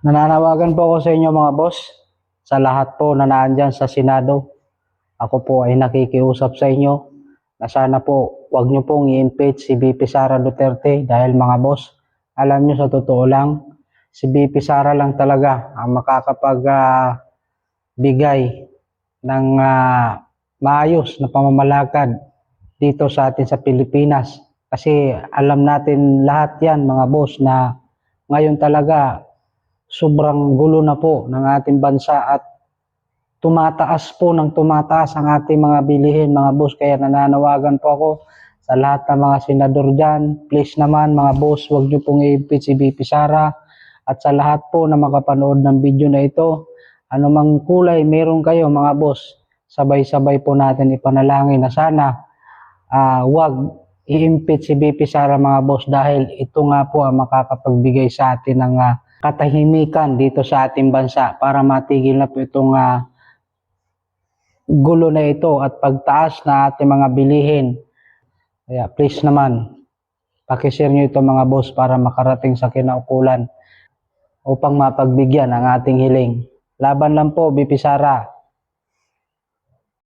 Nananawagan po ako sa inyo mga boss, sa lahat po na naandyan sa Senado. Ako po ay nakikiusap sa inyo na sana po wag nyo pong i-impeach si VP Sara Duterte dahil mga boss, alam nyo sa totoo lang, si VP Sara lang talaga ang makakapagbigay ng maayos na pamamalakad dito sa atin sa Pilipinas. Kasi alam natin lahat yan mga boss na ngayon talaga sobrang gulo na po ng ating bansa at tumataas po ng tumataas ang ating mga bilihin mga boss. Kaya nananawagan po ako sa lahat ng mga senador dyan, please naman mga boss, huwag nyo pong i-impeach si VP Sara. At sa lahat po na makapanood ng video na ito, anumang kulay meron kayo mga boss, sabay-sabay po natin ipanalangin na sana huwag i-impeach si VP Sara mga boss dahil ito nga po ang makakapagbigay sa atin ng katahimikan dito sa ating bansa para matigil na po itong gulo na ito at pagtaas na ating mga bilihin. Kaya please naman, pakishare nyo ito mga boss para makarating sa kinaukulan upang mapagbigyan ang ating hiling. Laban lang po, VP Sara.